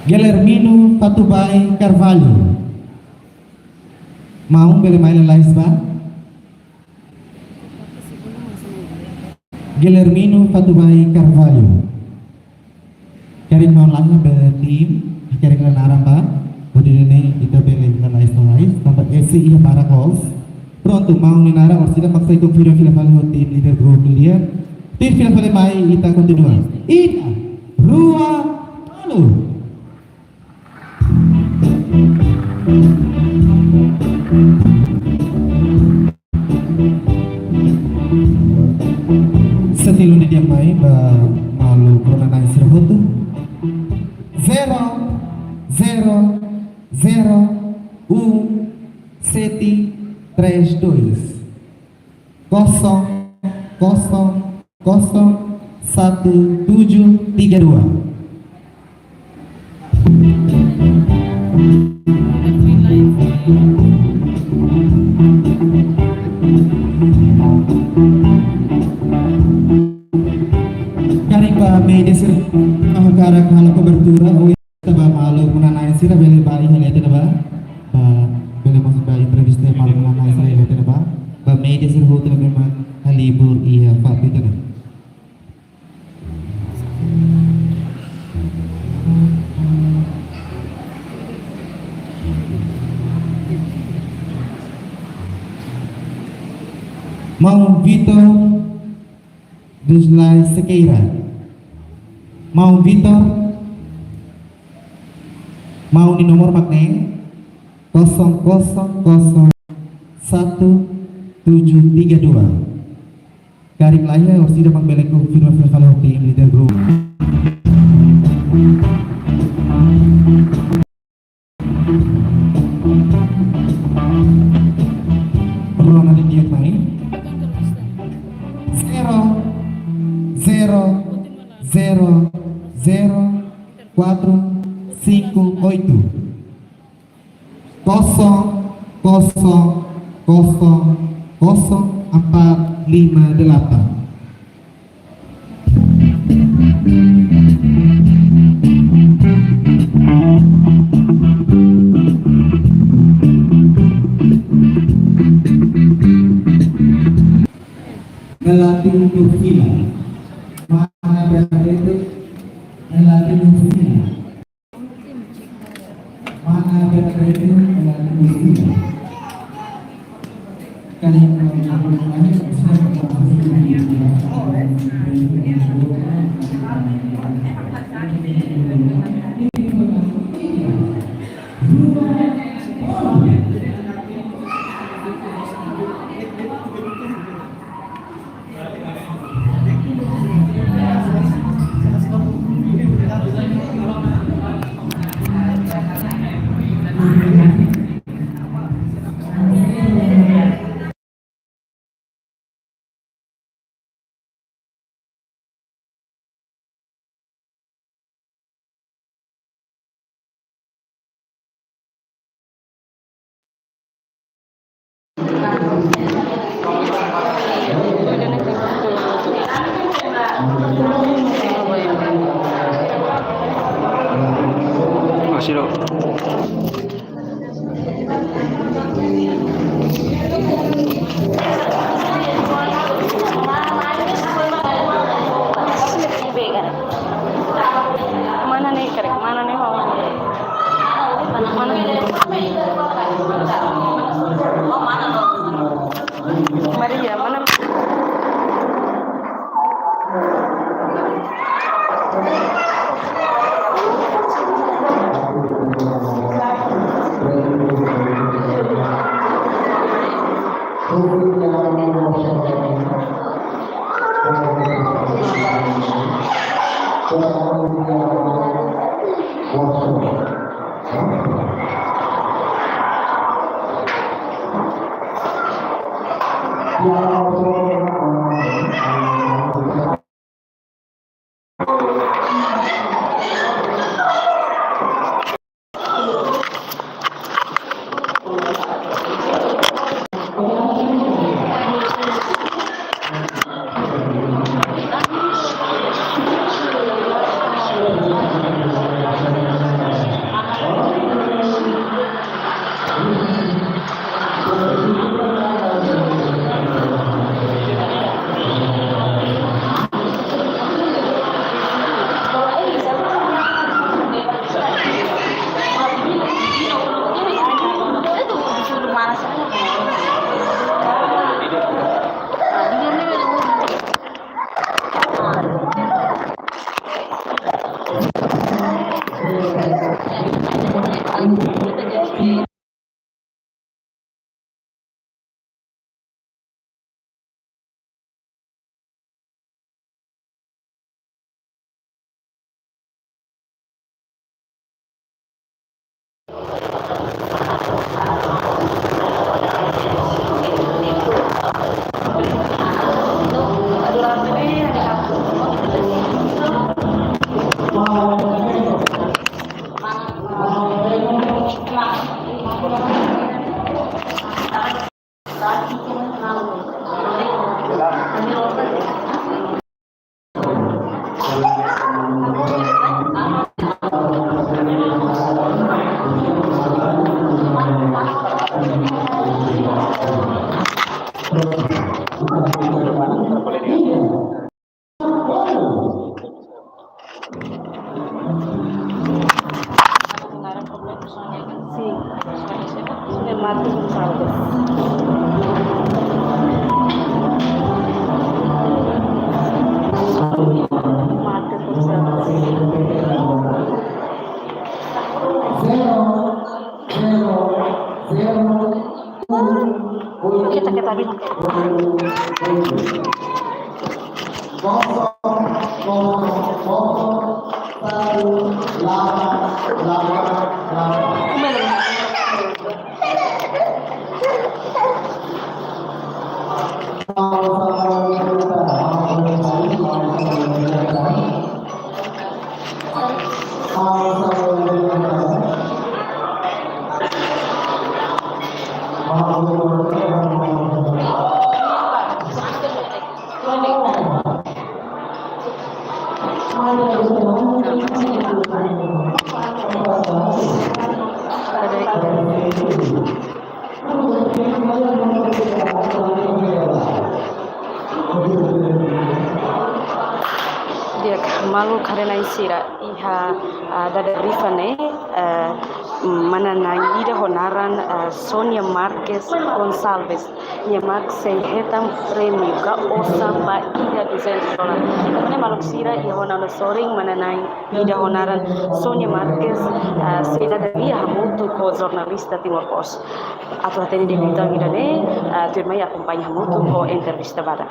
Guilhermino Patubay Carvalho. Mau beli main lais ba? Guilhermino Patubay Carvalho. Karing mau lagi beli tim, karing lanarang ba? Budi ini itu beli lais tempat SC iya para calls. Pronto mau ninara or sila maksa ikong video film tim leader group dia. Tim film mai ita continua. Ita Rua Malu. Setilo ni dia main malu corona na sirhoto 0-0-0-1-7-3-2 0-0-0-1-7-3-2. Media sir karak hal cobertura o ba malu menanai sira bele bali halete ba bele maksud ba entrevista malu menanai sira halete ba media sir hotel memang halibur iya pak itu na Mau Vitor Duslai Sekeira. Mau Vitor, mau di nomor makne 0001732. Garing laya harus tidak membelek film kalau tim leader group. Perlu nanti dia main 0-0-0-0-458. Melatih untuk film mana berada itu melatih untuk film mana berada itu melatih untuk film kali ini Masih dong. Mana nih kerek? Mana nih mau? Mana nih? Oh mana dong? Maria mana? Sí, de Marcos González. Marcos González. Kita bilang. Dia malu karena isira iha dada rifane mana na ida honaran Sonia Marquez Gonçalves nyemak sehetam premi ga osa ba ida $200 karena malu sira iha honaran soring mana na ida honaran Sonia Marquez seda dari hamutu ko jornalista Timor Pos atau tadi di bintang ida ne turma ya acompanha hamutu ko entrevista bada.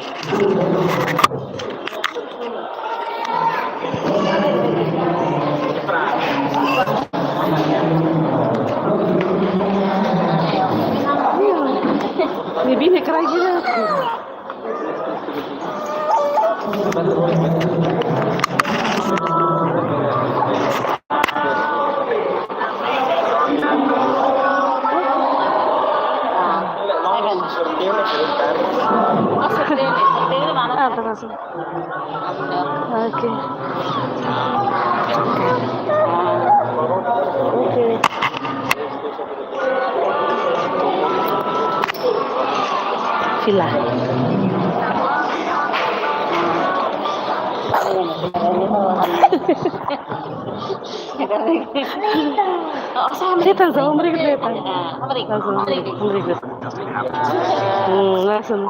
Ini bini kerai gila. Oke. Villa. Setan sama mereka setan. Langsung.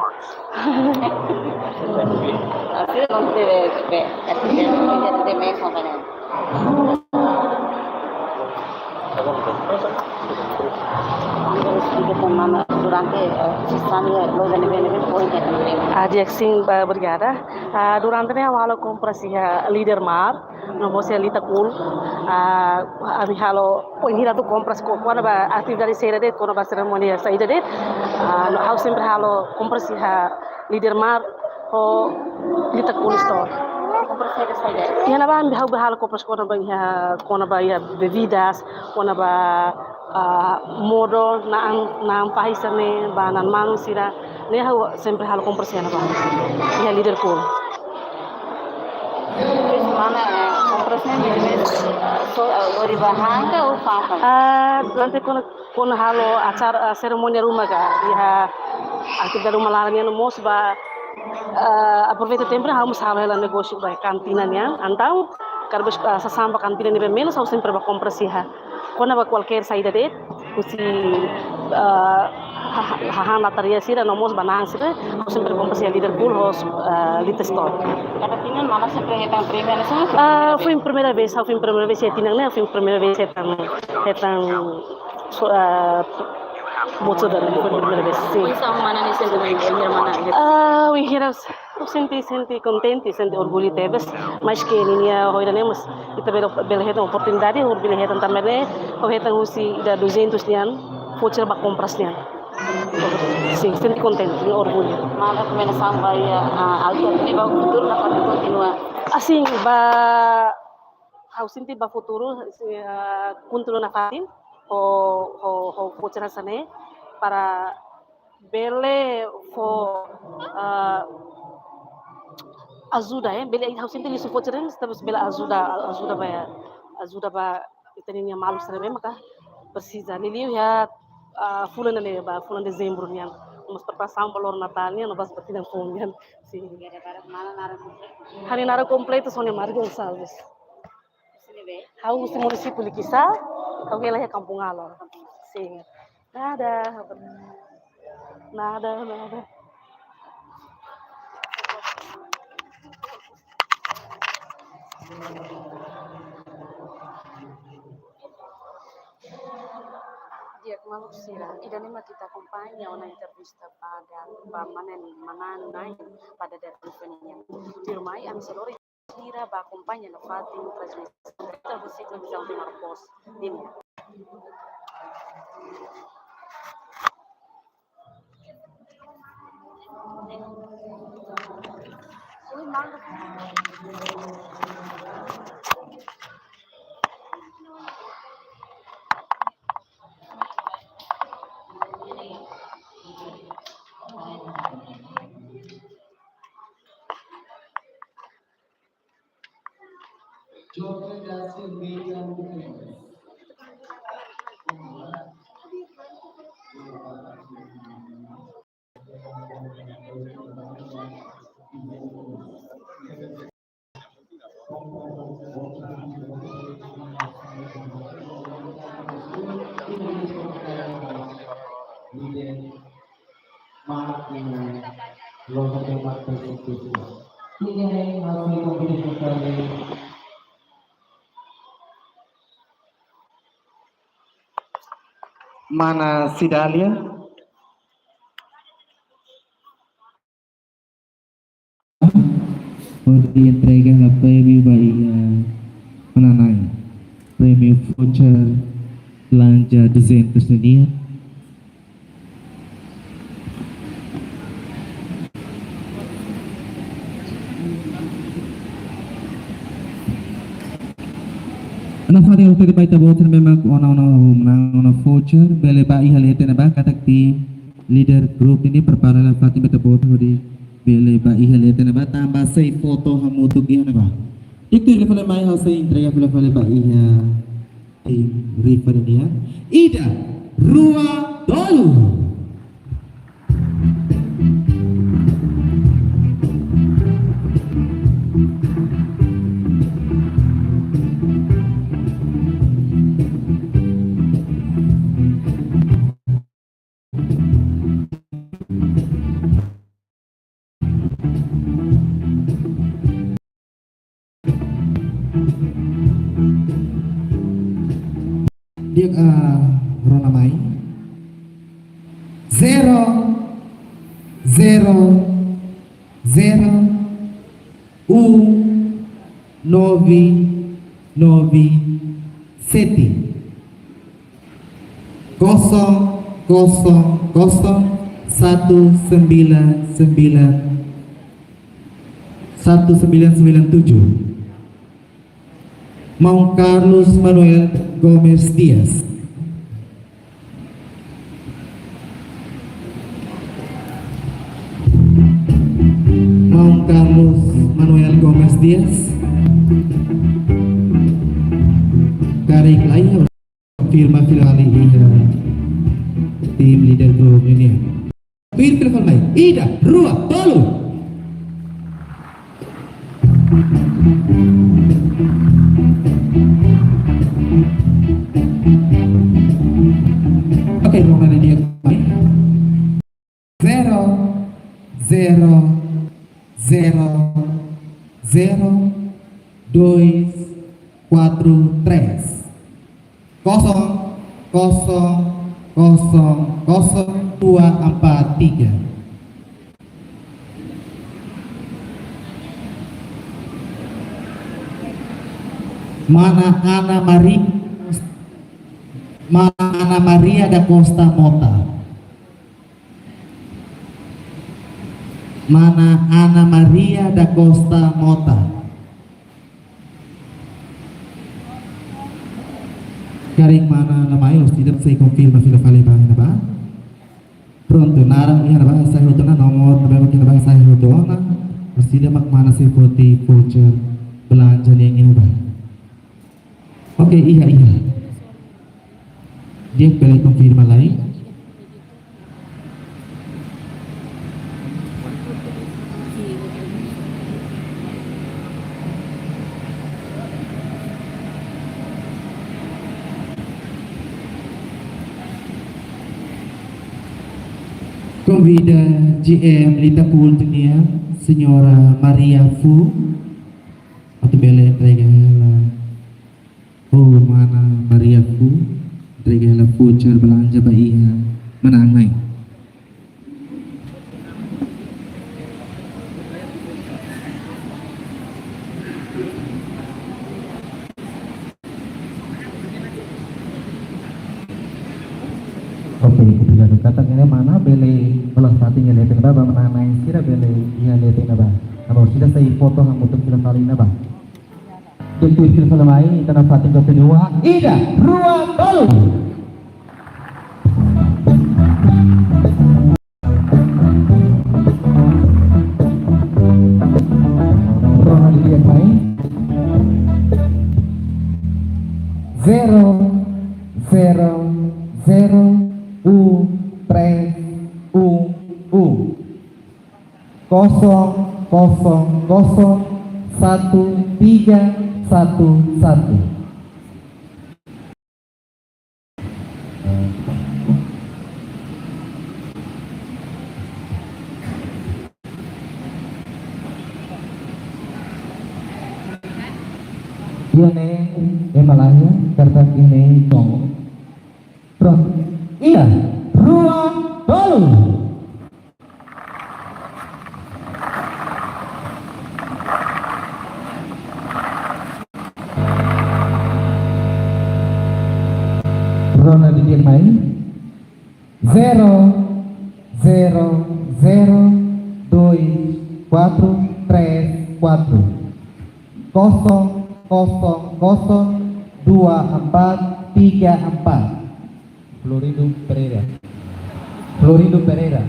Así no te ve, te me acompañan. Mana durante sistemnya lo dan event poin Ajaxing bergada durante ne halo kompresi leader mar no bose lita cool abi halo poin hira tu kompres ko kona ba aktividade sera det kona ba ceremonia saída det no house sempre halo kompresi leader mar ho lita cool store ya na ba ambi halo kompres kona ba ya bebidas kona ba modo na pahisane banan manusira ne ha sempre halo kompresiana ba ya leader ko mana kompresnya jadi so ori bahan ke upah durante kon halo acara ceremonia rumah ka ya aktividade rumah laranya no mos ba aproveita tempo vamos halo ela negócio ba kantina nya antau karbes sasamba kantina ni menos au sempre ba kompresiha kona ba qualquer saída det usi hahan lataria sira nomos banang sira sempre kompresi leader pool hos lita store kata tinggal mana sempre hetang primeira foi a primeira vez eu tinha né foi a primeira vez hetang motor dan foi a primeira vez sim sama mana nih sendiri mana we hear eu senti contente senti orgulho tebes mas que linha hoira nemos kita bela oportunidade bela hetan também o hetan usi da 200 nian voucher ba compras nian sim senti contente orgulho mana kemana sampai auto ini bawa futuro dapat continua assim ba au senti ba futuro kuntulo na fatin o voucher sane para bele for ajuda bele au senti isso voucher terus bela ajuda ba itaninya malu serem maka precisa liliu ya fulan de dezembro nian mos terpasang pelor Natalnya, nabas pati ng pungan. Si Gara-gara kemana narang komplit. Hani nara kompleto Sonia Marga Gonçalves. Sini be. Hau si munisipio Likisa, hau wilayah Kampung Alor. Sim. Nada. Nada. Dia maluk sira, ida nema kita acompanha una intervista pada Bamanen Mananai pada dari Fenia. Di rumah yang seluruh sira ba acompanha na Fatim transmissão da televisão de Marcos ini. Oi, manga. Mana Sidalia? Di entrega la prêmio Bahia Mananai, prêmio voucher belanja 200 dunia. Ana fari o que baita voucher memang ona voucher bele Bahia lete na ba katak tim leader group ini perparalan Fatim beta voucher di bele Bahia lete na ba tambah sei foto hamutuk iha na ba. Itu ile fale mai hasa entrega fale Bahia tim river dia Ida Rua Dolu. Dia Ronamai 1997 Mau Carlos Manuel Gomez Diaz. Mau Carlos Manuel Gomez Diaz. Karing lain firma filali tim leader group ini. Firma lain Ida Rua Dolu. Oke, mau ada dia 243. Mana Ana Maria da Costa Mota. Mana Ana Maria da Costa Mota. Garing mana namanya tidak saya konfirmasi fila fale ba na ba? Pronto narang iha na ba sa hoto na nomor na ba kina ba sa hoto na? Tidak mak mana saya poti voucher belanja yang ini ba? Oke, iya. Dia pilih konfirma lain. Convida GM Lita Pool Dunia, Signora Maria Fu, atau bela entrega ela. Oh, mana Maria Fu, entrega ela voucher belanja bayinya menangai. Oke, ketika kata ini mana beli belas hatinya lihatin ba mana naik kira beli dia lihatin ba. Kalau sudah saya foto yang untuk film kali ini ba. Untuk film lain tanah fatin ke kedua Ida Ruang Balu. Ronald yang main 0 0 0 kosong kosong kosong 1311. Ini malahnya karena ini dong. Bro, iya, Ruang Balu. Ronald yang main 0 0 0 2 4 3 4 kosong kosong kosong 2 4 3 4. Florido Pereira. Florido Pereira.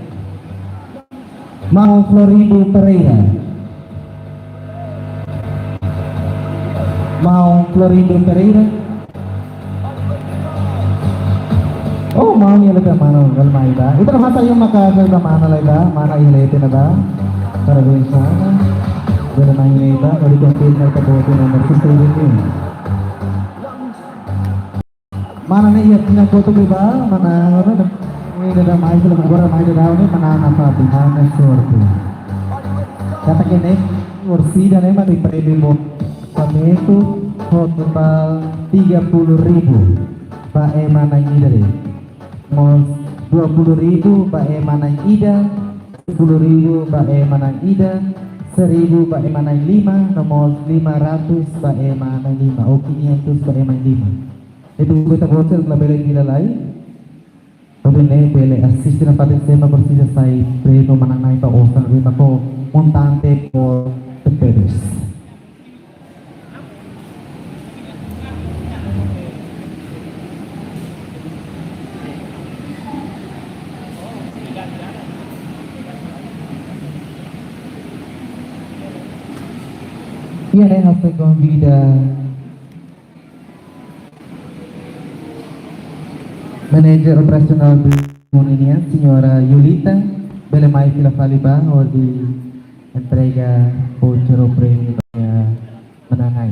Mau Florido Pereira. Mau Florido Pereira. Oh, mau niya lang mana kalau may ba? Ito naman tayo makakal mana lang ba? Mana ilete na ba? Para gawin sana. Gano'n na ilete. Kali kong pin na itabote na nagsistay ini. Mana na iya pinagboto ba? Mana ano na? May dadamay sila magwara may dadaw ni mana apa mana sorte. Kata kene Orsida na may premyo mo. Pameto total 30.000. Pak Ema nang ida deh. Mau 20.000 Pak Ema nang ida, 10.000 Pak Ema nang ida, 1.000 Pak Ema nang 5, nomor 500 Pak Ema nang 5, oke 500 Pak Ema nang 5. Itu kita hotel la bele kita lai. Tapi ne bele assist na patin sema bersih sai preno manang nai pa osan ri ko montante po tepedes. Y ahora se convida manager operasional Uninia, señora Yulita Belemay Filafaliba, o di entrega voucher o premio menangay.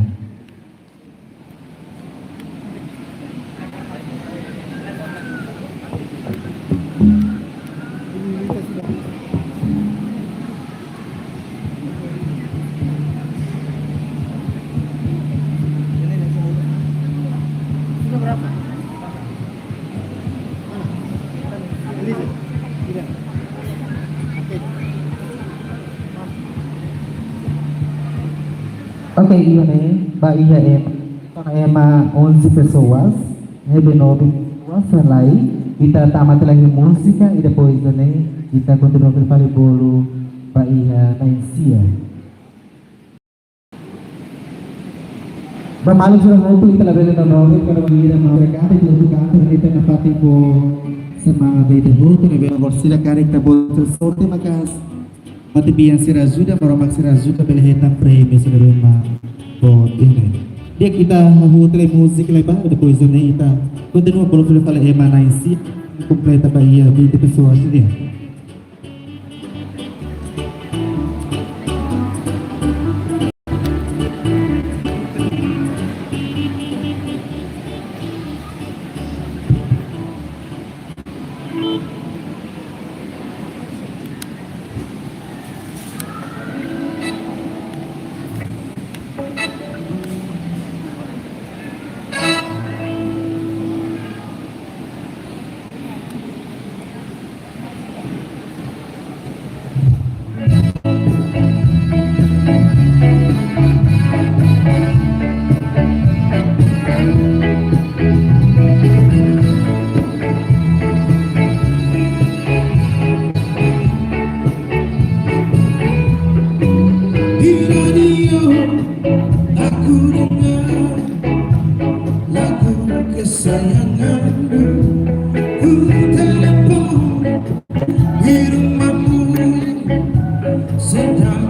Oke, iya nih, Mbak Iya Ema 11 pessoas, rebenove pessoas lain, kita tamat lagi musika, ida poisa nih, kita continua ke bolo, Mbak Iya Naisia. Bermalam sudah mau kita label nonton kalau mengira mereka itu juga kita nafati po sama beda hoto lebih bersila karek tabot sorte makas mati biang sira ajuda para mak sira ajuda bela hitam prêmio sebenarnya bot ini dia kita hotel musik lebar depois ini kita continua pelo filho fala emana em si completa Bahia 20 pessoas dia. kesayanganmu. Ku telepon di rumahmu sedang.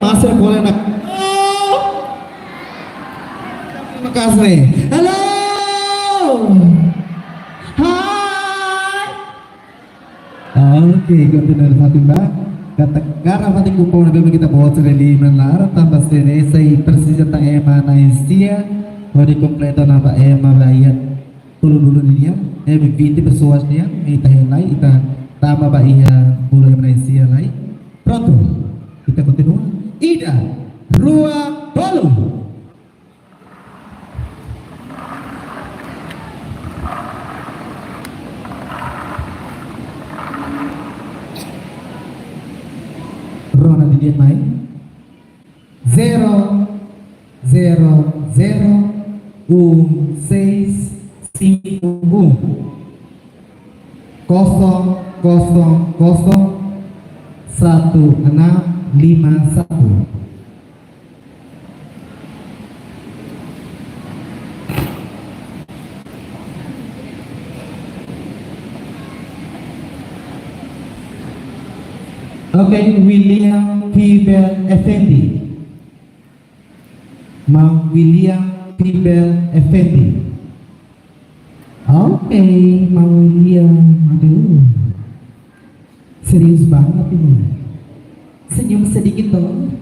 Masih boleh nak. Terima kasih. Halo. Hai. Oke, continuare Fatima. Kata gara fati kupon abbiamo kita bawa di menar tambah sene sei persija ta ema na insia wadi kompleto na ba ema bayat dulu dia e 20 pessoas dia ita henai ita tama ba iya bulu ema na insia lai. Pronto. Kita continua. Ida, Rua, Bolu. Rona di dia main. 0, 0, 0, 1, 6, 5, 0, 0, 0, 1, 6, 51. Oke, William Pibel Effendi. Mang William Pibel Effendi. Oke, Mang William. Aduh, serius banget ini. Senyum sedikit dong,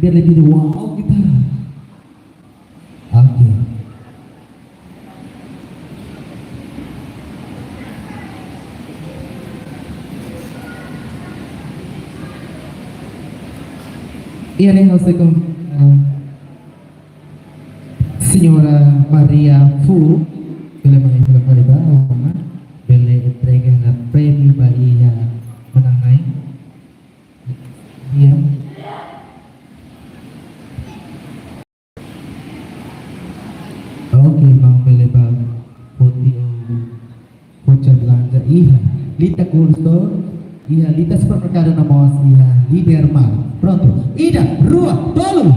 biar lebih wow kita. Oke. Iya nih, Assalamualaikum. Signora Maria Fu, bele mai bele kali ba, bele entrega na prêmio Bahia menangai. Iya. Oke, mau bele ba putih voucher belanja. Iya, Lita Kurso. Iya, Lita supermercado na mos. Iya, Liderma. Pronto. Ida, Rua, Bolu.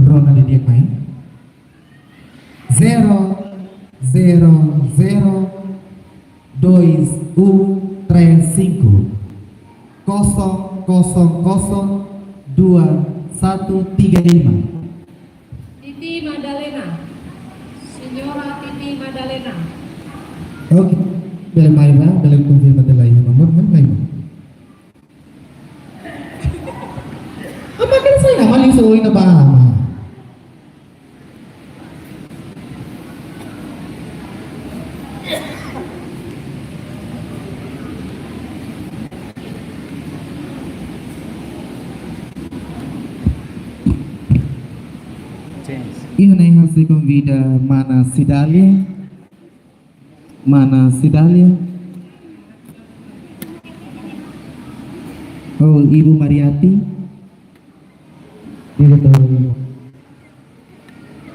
Rona di dia main. 0, 0, 0, 2, 1, 3, 5. 0, 0, 0, 2, 1, 3, 5. Titi Madalena, Signora Titi Madalena. Oke, dalam Mayla, dalam konfirmasi lain nomor lain. Apa kan saya nggak maling suwi na ba? Io ne hasil convida Mana Sidalia. Oh, Ibu Mariati. Dia betul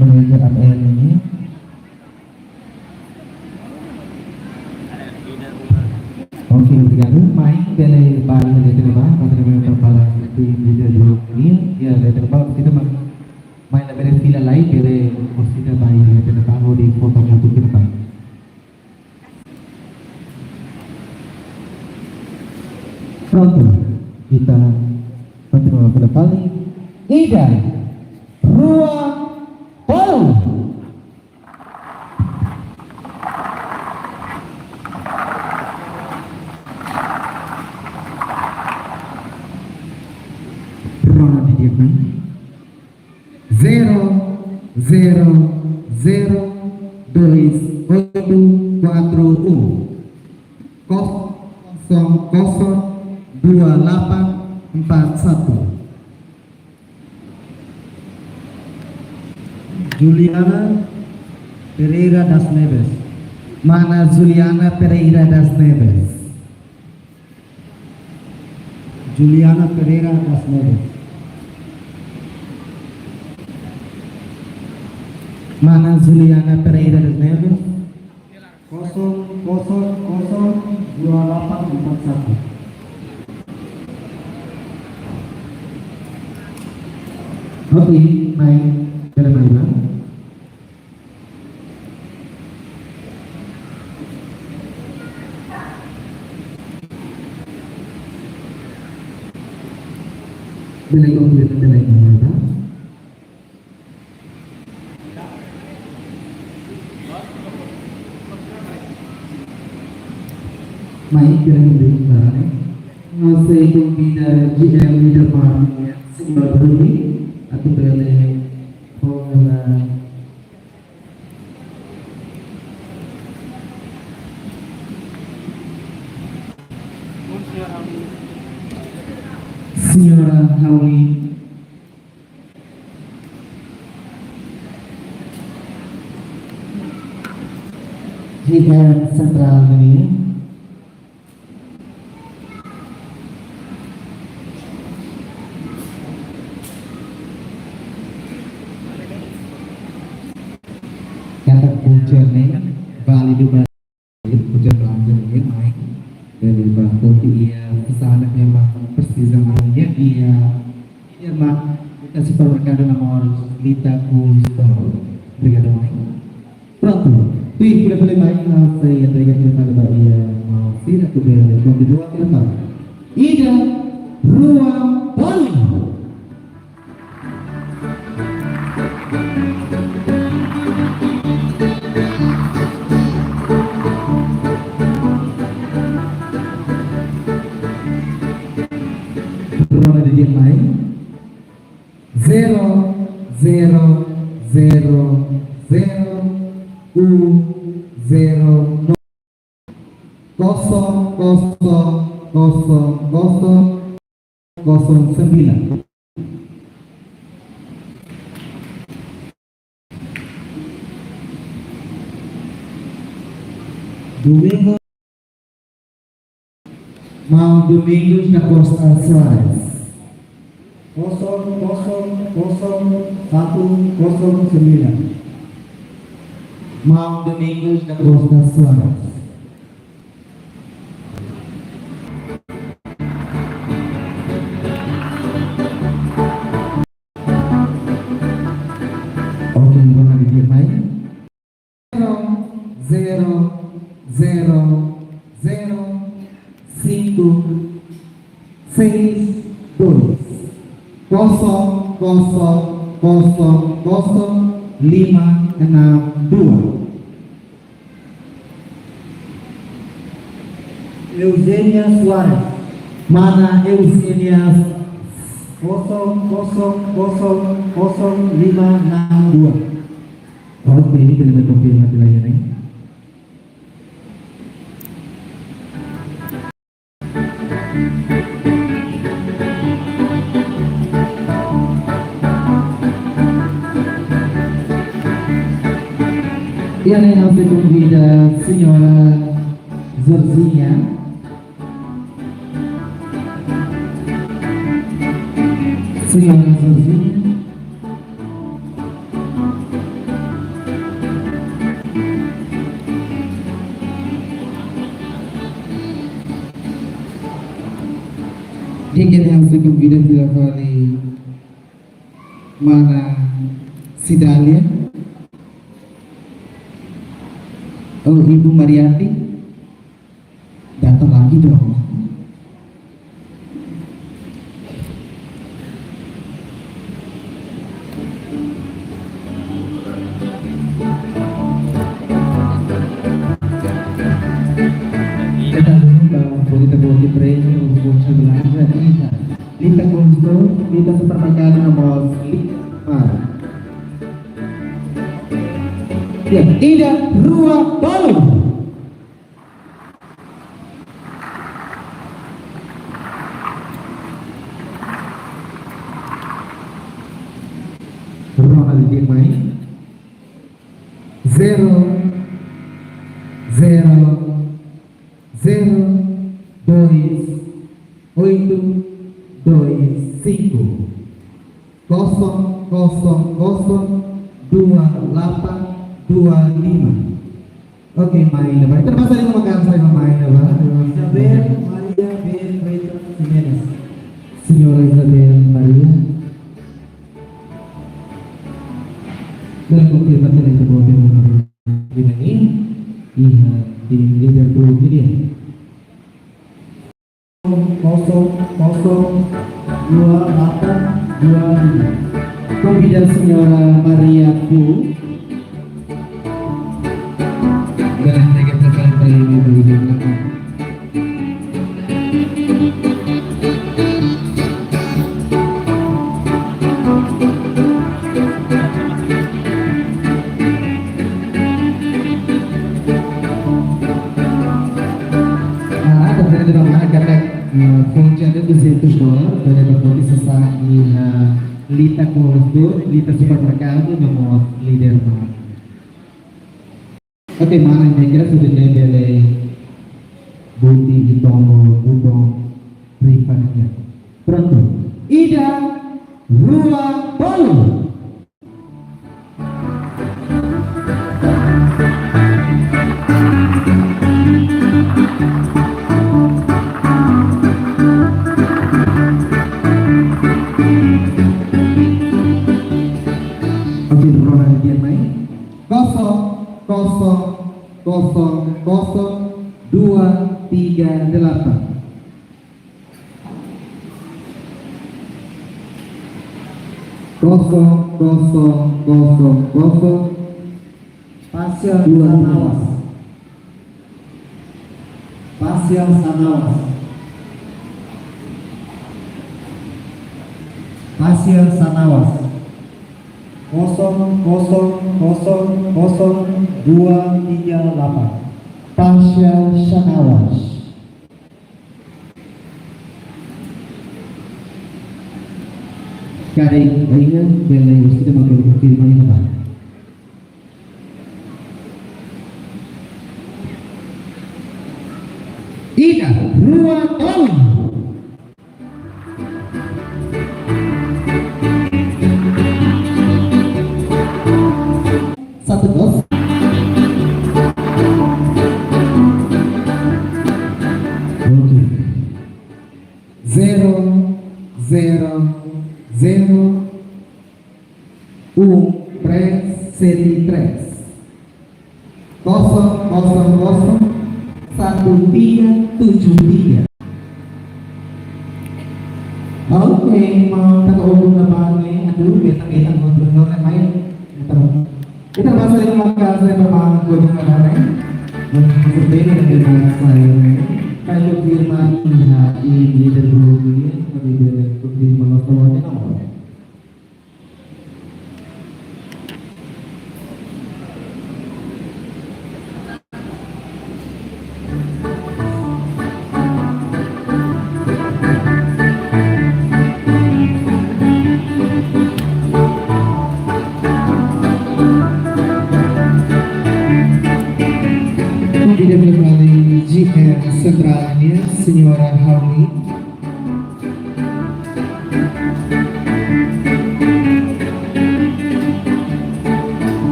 mengajar APL ini. Oke, obrigado. Main pela bala de trabalho, para trabalhar para tim líder do Mil, ya de trabalho kita main na pela fila lain pela hospital bayi de trabalho di foto moto ke depan. Pronto, kita continua pada kali. Ida, ruang baru. Ronald Didiakman 0002841 Juliana Pereira das Neves. Mana Juliana Pereira das Neves? Juliana Pereira das Neves. Mana Juliana Pereira das Neves? 0002841. Oke, naik dari mana? Bila komplit dari mana? Main dari mana? Masih kumbida GM leader party sebuah bumi atau boleh Senhora Hauli GM Sentral ini kata puncaknya Bali dua puncak belanja ini main dari Bangkoti ia kesana memang persis zamannya dia memang kita supermercado nomor Lita Kulsto Brigada main pronto tuh sudah boleh main saya teringat kepada ia mau tidak kuda kedua kita tahu Ida ruang baru. Berapa dia main? 000100009. Domingo Mau Domingos da Costa Soares 0000109. Mau Domingos da Costa Soares. Oke, mana dia main? 0000562. Eugenia Suarez. Mana Eugenia 0000562. Oke, ini kita konfirmasi lagi nih. Yang harus dikonfirmasi Senora Zorzinya Senhora Zozinha. Dia kini harus convidar bila kali mana si Dahlia. Oh, Ibu Mariati datang lagi dong. Bonita Bonita Premi untuk Belanda Lita Lita Gusto Lita seperti kali nomor 5 ya Ida Rua Balu Ruang Alidin main 0-0-0-0-2-5. Oke, main apa? Terpaksa ini memegang saya main apa? Isabel Maria Benito Jimenez. Senyora Isabel Maria. Dan konfirmasi dari sebuah nomor ini, iya di leader group ini ya. 0-0-28-25. Konfidal Senyora Maria Pu. Dan mereka berkali-kali memberi belakang. Funzione $200 per la polizia in Lita Corso, Lita Supermercado nomor leader. Oke, mana yang kira sudah dari Budi Itomo Budong Rifannya. Pronto. Ida Rua Balu. Kosong 238. Pasien Sanawas. Pasien Sanawas. Pasien Sanawas. 0-0-0-238. Pasien Sanawas. Garing ingat yang sudah mengambil firman ini Pak. Ida Rua Balu. Satu dos. Oke. 0-0-0-0-1373. Oke, mau tak umum apa nih? Aduh, kita ngobrol main. Kita masih memakai saya memang gunakan berbeda dengan saya. Kalau firman ini dan dulu berbeda firman Allah nomor. Tidak melalui GM sentralnya Senyora Harley.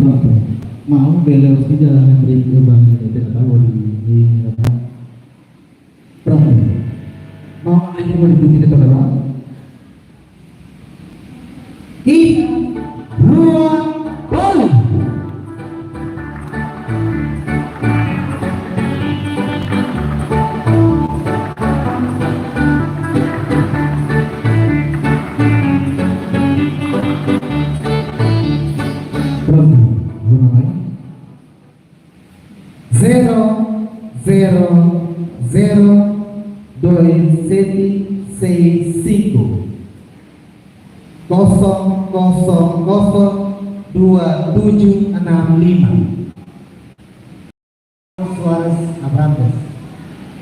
Pronto. Mau beliau sudah memberi kembang tidak tahu di apa. Pronto. Mau ini mau dibikin itu berapa? Dua, bola. Zero, zero, zero, 2765 0002765. Suarez Abrantes,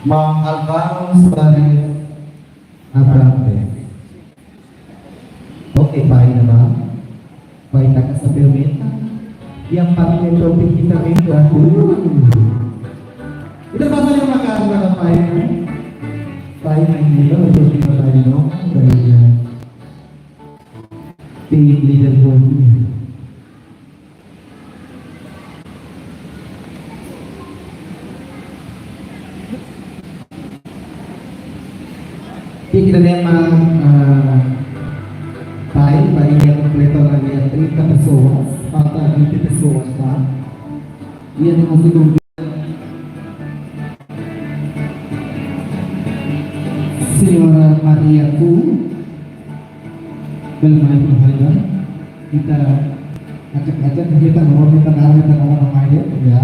Mang Alvaro Suarez Abrantes. Oke, baik nama, baik kakak sambil minta. Yang paling topik kita itu aku. Itu pasal yang makan berapa baik? Baik ini loh untuk kita tadi dong dari tim leader body. Jadi kita memang baik yang kompleto lagi yang 30 pessoas, falta 20 pessoas, tá? E a nossa dúvida Senhora Maria Ku Belmai Penghargaan, kita acak-acak kita nomor namanya ya.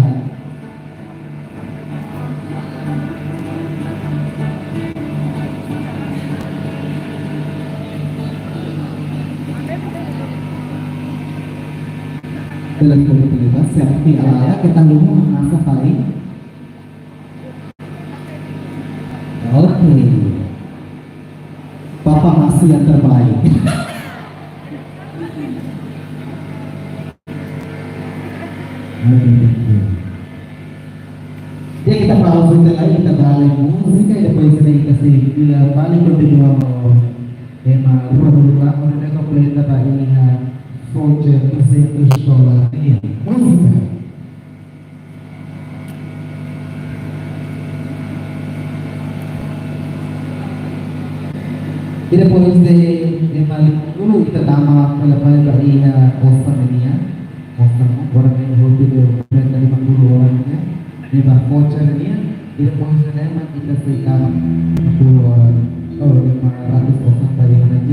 Dalam komunitas seperti ala kita lumah masa paling oke. Papa masih yang terbaik. Ya kita pause lagi, kita balik musik ya depois sering kasih bila balik berdua emang dua udah komplit apa ini voucher $300 ini música. Y después de dulu kita tama kalau dari Osman ini ya, Osman orang yang hotel mereka 50 orangnya, di voucher ini ya, y después de kita sekitar 10 orang, 500 orang dari mana